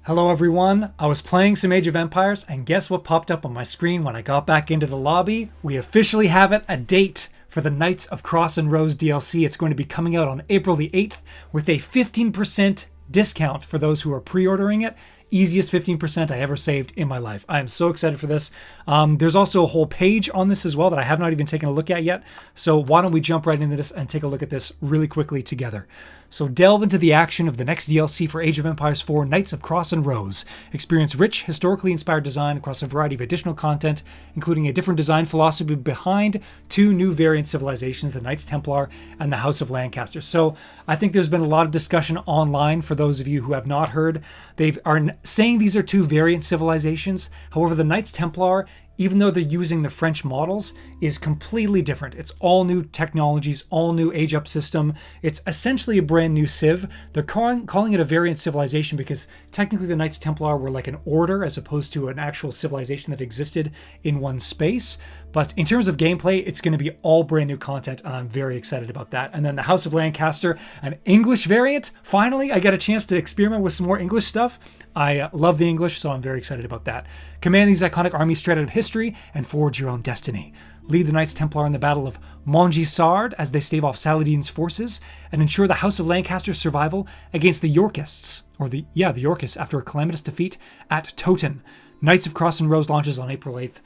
Hello everyone, I was playing some Age of Empires and guess what popped up on my screen when I got back into the lobby? We officially have it, a date for the Knights of Cross and Rose DLC. It's going to be coming out on April the 8th with a 15% discount for those who are pre-ordering it. Easiest 15% I ever saved in my life. I am so excited for this. There's also a whole page on this as well that I have not even taken a look at yet. So why don't we jump right into this and take a look at this really quickly together. So delve into the action of the next DLC for Age of Empires 4, Knights of Cross and Rose. Experience rich, historically inspired design across a variety of additional content, including a different design philosophy behind two new variant civilizations, the Knights Templar and the House of Lancaster. So I think there's been a lot of discussion online for those of you who have not heard. They are saying these are two variant civilizations. However, the Knights Templar, even though they're using the French models, is completely different. It's all new technologies, all new age-up system. It's essentially a brand new civ. They're calling it a variant civilization because technically the Knights Templar were like an order as opposed to an actual civilization that existed in one space. But in terms of gameplay, it's going to be all brand new content, and I'm very excited about that. And then the House of Lancaster, an English variant. Finally, I got a chance to experiment with some more English stuff. I love the English, so I'm very excited about that. Command these iconic armies straight out of history and forge your own destiny. Lead the Knights Templar in the Battle of Montgisard as they stave off Saladin's forces and ensure the House of Lancaster's survival against the Yorkists, the Yorkists after a calamitous defeat at Toten. Knights of Cross and Rose launches on April 8th.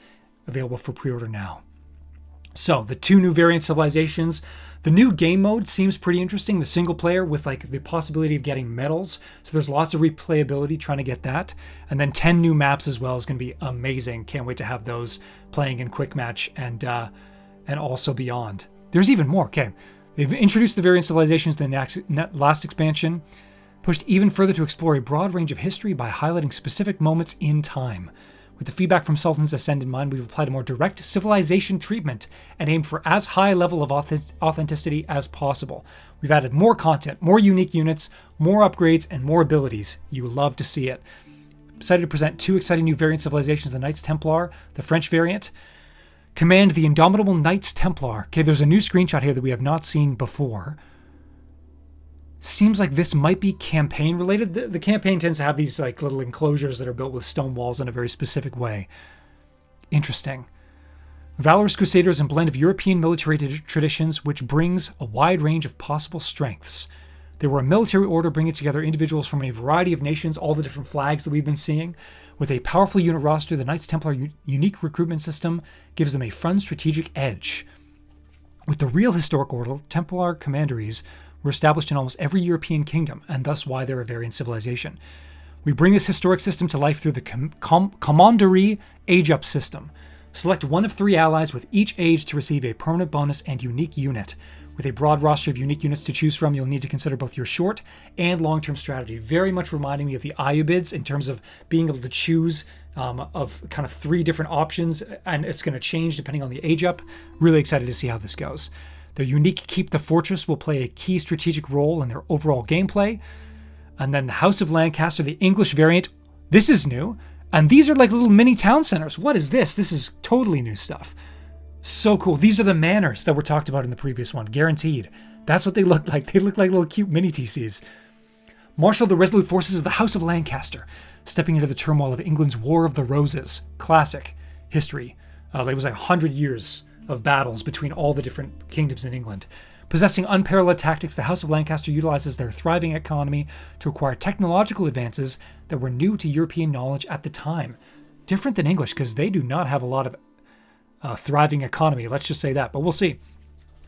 Available for pre-order now. So the two new variant civilizations. The new game mode seems pretty interesting. The single player with like the possibility of getting medals. So there's lots of replayability trying to get that. And then 10 new maps as well is going to be amazing. Can't wait to have those playing in quick match and also beyond. There's even more. Okay, they've introduced the variant civilizations in the last expansion, pushed even further to explore a broad range of history by highlighting specific moments in time. With the feedback from Sultan's Ascend in mind, we've applied a more direct civilization treatment and aimed for as high a level of authenticity as possible. We've added more content, more unique units, more upgrades, and more abilities. You will love to see it. Excited to present two exciting new variant civilizations, the Knights Templar, the French variant. Command the indomitable Knights Templar. Okay, there's a new screenshot here that we have not seen before. Seems like this might be campaign related. The campaign tends to have these like little enclosures that are built with stone walls in a very specific way. Interesting. Valorous Crusaders, a blend of European military traditions, which brings a wide range of possible strengths. They were a military order bringing together individuals from a variety of nations, all the different flags that we've been seeing. With a powerful unit roster, the Knights Templar unique recruitment system gives them a fun strategic edge. With the real historic order, Templar commanderies were established in almost every European kingdom, and thus why they're a variant civilization. We bring this historic system to life through the Commandery Age-Up system. Select one of 3 allies with each age to receive a permanent bonus and unique unit. With a broad roster of unique units to choose from, you'll need to consider both your short and long-term strategy. Very much reminding me of the Ayyubids in terms of being able to choose of kind of 3 different options, and it's going to change depending on the age-up. Really excited to see how this goes. Their unique Keep the Fortress will play a key strategic role in their overall gameplay. And then the House of Lancaster, the English variant. This is new. And these are like little mini town centers. What is this? This is totally new stuff. So cool. These are the manors that were talked about in the previous one. Guaranteed. That's what they look like. They look like little cute mini TCs. Marshal the resolute forces of the House of Lancaster, stepping into the turmoil of England's War of the Roses. Classic history. It was like 100 years of battles between all the different kingdoms in England. Possessing unparalleled tactics, the House of Lancaster utilizes their thriving economy to acquire technological advances that were new to European knowledge at the time. Different than English, because they do not have a lot of thriving economy, let's just say that, but we'll see.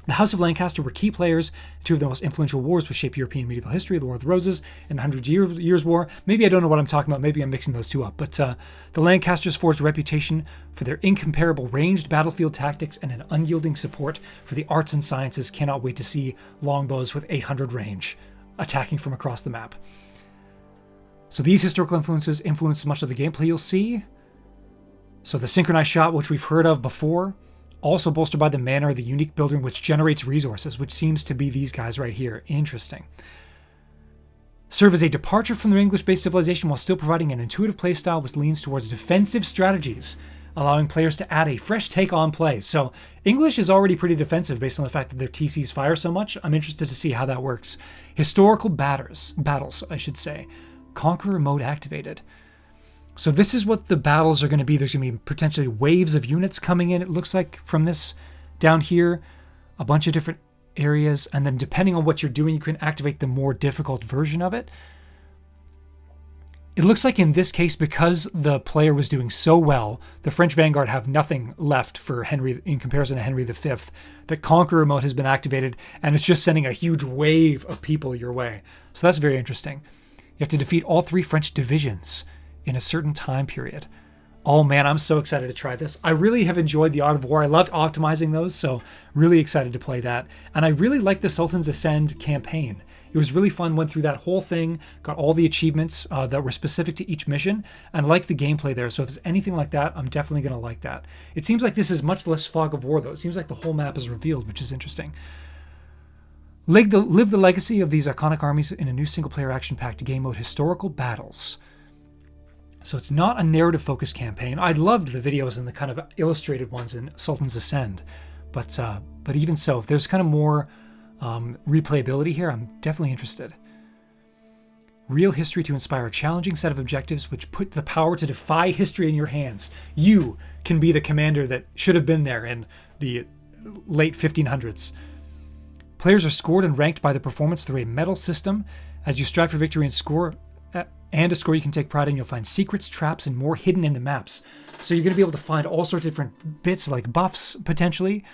The House of Lancaster were key players in 2 of the most influential wars which shaped European medieval history, the War of the Roses and the Hundred Years' War. Maybe I don't know what I'm talking about. Maybe I'm mixing those two up. But the Lancasters forged a reputation for their incomparable ranged battlefield tactics and an unyielding support for the arts and sciences. Cannot wait to see longbows with 800 range attacking from across the map. So these historical influences influence much of the gameplay you'll see. So the synchronized shot, which we've heard of before, also bolstered by the manor, the unique building which generates resources, which seems to be these guys right here. Interesting. Serve as a departure from their English-based civilization while still providing an intuitive playstyle which leans towards defensive strategies, allowing players to add a fresh take on play. So English is already pretty defensive based on the fact that their TCs fire so much. I'm interested to see how that works. Historical battles, I should say. Conqueror mode activated. So this is what the battles are going to be. There's going to be potentially waves of units coming in, it looks like, from this down here. A bunch of different areas. And then depending on what you're doing, you can activate the more difficult version of it. It looks like in this case, because the player was doing so well, the French Vanguard have nothing left for Henry in comparison to Henry V. The Conqueror mode has been activated, and it's just sending a huge wave of people your way. So that's very interesting. You have to defeat all 3 French divisions in a certain time period. Oh man, I'm so excited to try this. I really have enjoyed the Art of War. I loved optimizing those, so really excited to play that. And I really liked the Sultan's Ascend campaign. It was really fun, went through that whole thing, got all the achievements that were specific to each mission, and liked the gameplay there. So if it's anything like that, I'm definitely going to like that. It seems like this is much less Fog of War, though. It seems like the whole map is revealed, which is interesting. Live the legacy of these iconic armies in a new single-player action-packed game mode, Historical Battles. So it's not a narrative-focused campaign. I loved the videos and the kind of illustrated ones in Sultan's Ascend, but even so, if there's kind of more replayability here, I'm definitely interested. Real history to inspire a challenging set of objectives which put the power to defy history in your hands. You can be the commander that should have been there in the late 1500s. Players are scored and ranked by the performance through a medal system. As you strive for victory and a score you can take pride in, you'll find secrets, traps, and more hidden in the maps. So you're going to be able to find all sorts of different bits, like buffs, potentially.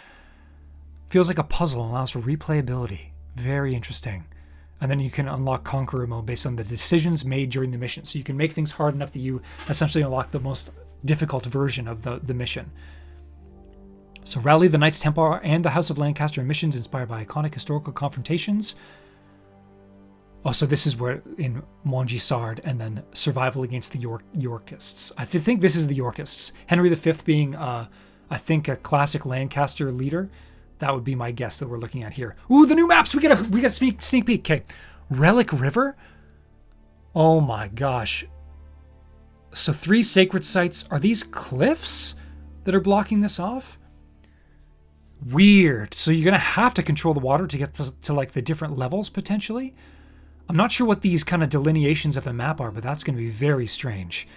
Feels like a puzzle and allows for replayability. Very interesting. And then you can unlock Conqueror mode based on the decisions made during the mission. So you can make things hard enough that you essentially unlock the most difficult version of the mission. So rally the Knights Templar and the House of Lancaster in missions inspired by iconic historical confrontations. Oh, so this is where in Montgisard, and then survival against the Yorkists. I think this is the Yorkists. Henry V being, I think, a classic Lancaster leader. That would be my guess that we're looking at here. Ooh, the new maps! We got a sneak peek. Okay, Relic River. Oh my gosh. So 3 sacred sites. Are these cliffs that are blocking this off? Weird. So you're gonna have to control the water to get to like the different levels potentially. I'm not sure what these kind of delineations of the map are, but that's going to be very strange.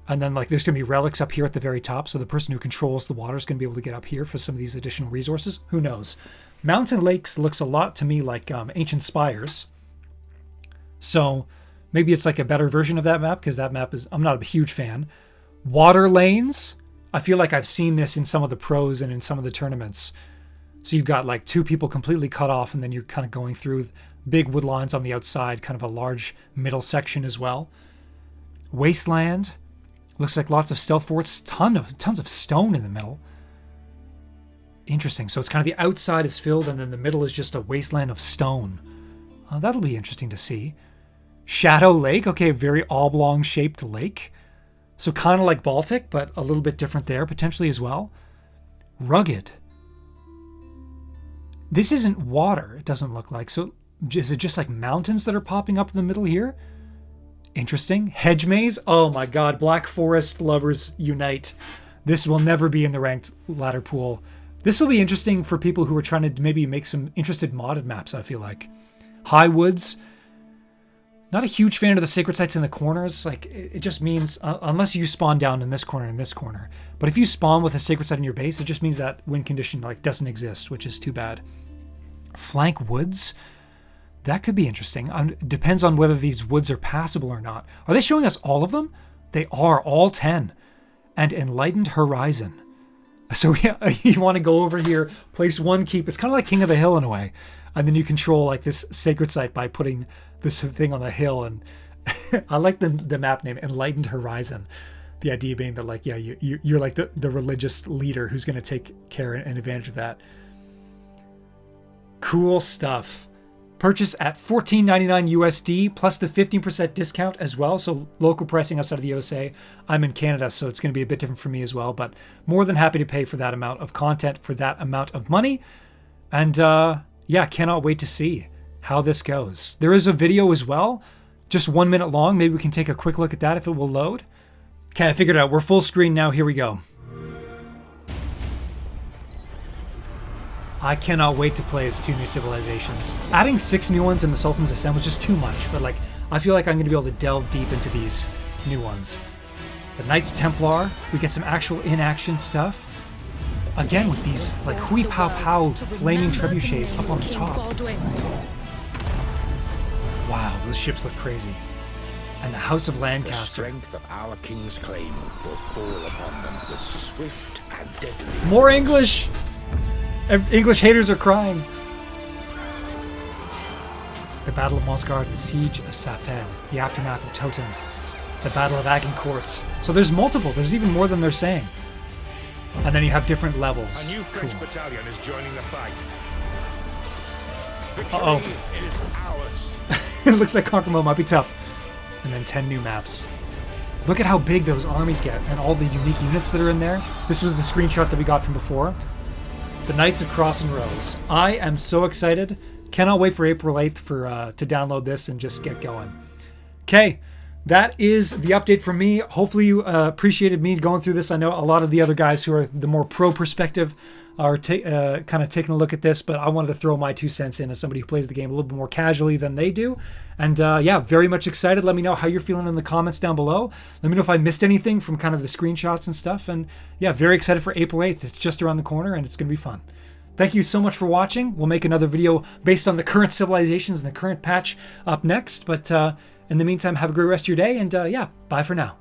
And then like there's going to be relics up here at the very top, so the person who controls the water is going to be able to get up here for some of these additional resources. Who knows? Mountain Lakes looks a lot to me like Ancient Spires. So maybe it's like a better version of that map, because that map is, I'm not a huge fan. Water Lanes. I feel like I've seen this in some of the pros and in some of the tournaments. So you've got like 2 people completely cut off, and then you're kind of going through big woodlines on the outside, kind of a large middle section as well. Wasteland. Looks like lots of stealth forts, tons of stone in the middle. Interesting. So it's kind of the outside is filled, and then the middle is just a wasteland of stone. That'll be interesting to see. Shadow Lake. Okay, very oblong-shaped lake. So kind of like Baltic, but a little bit different there, potentially as well. Rugged. This isn't water, it doesn't look like. So is it just like mountains that are popping up in the middle here? Interesting. Hedge Maze. Oh my god, Black Forest lovers unite. This will never be in the ranked ladder pool. This will be interesting for people who are trying to maybe make some interested modded maps, I feel like. High Woods. Not a huge fan of the sacred sites in the corners. Like, it just means, unless you spawn down in this corner and this corner. But if you spawn with a sacred site in your base, it just means that win condition like doesn't exist, which is too bad. Flank Woods. That could be interesting. Depends on whether these woods are passable or not. Are they showing us all of them? They are, all 10. And Enlightened Horizon. So yeah, you want to go over here, place 1 keep. It's kind of like King of the Hill in a way. And then you control like this sacred site by putting this thing on the hill. And I like the map name, Enlightened Horizon. The idea being that like, yeah, you're like the religious leader who's going to take care and advantage of that. Cool stuff. Purchase at $14.99 USD plus the 15% discount as well. So local pricing outside of the USA. I'm in Canada, so it's going to be a bit different for me as well. But more than happy to pay for that amount of content, for that amount of money. And yeah, cannot wait to see how this goes. There is a video as well, just 1 minute long. Maybe we can take a quick look at that if it will load. Okay, I figured it out. We're full screen now. Here we go. I cannot wait to play as 2 new civilizations. Adding 6 new ones in the Sultan's Ascend was just too much, but like, I feel like I'm going to be able to delve deep into these new ones. The Knights Templar, we get some actual in-action stuff. Again, with these like hui pow pow flaming trebuchets up on the top. Wow, those ships look crazy. And the House of Lancaster. The strength of our king's claim will fall upon them with swift and deadly. More English! English haters are crying. The Battle of Mosgard, the Siege of Safed, the Aftermath of Totem, the Battle of Agincourt. So there's multiple. There's even more than they're saying. And then you have different levels. A new French battalion is joining the fight. Uh-oh. Victory is ours. It looks like Conquer Mode might be tough. And then 10 new maps. Look at how big those armies get and all the unique units that are in there. This was the screenshot that we got from before. The Knights of Cross and Rose. I am so excited. Cannot wait for April 8th to download this and just get going. Okay, that is the update from me. Hopefully you appreciated me going through this. I know a lot of the other guys who are the more pro perspective are kind of taking a look at this, but I wanted to throw my 2 cents in as somebody who plays the game a little bit more casually than they do. And yeah, very much excited. Let me know how you're feeling in the comments down below. Let me know if I missed anything from kind of the screenshots and stuff. And yeah, very excited for April 8th. It's just around the corner and it's going to be fun. Thank you so much for watching. We'll make another video based on the current civilizations and the current patch up next. But in the meantime, have a great rest of your day. And yeah, bye for now.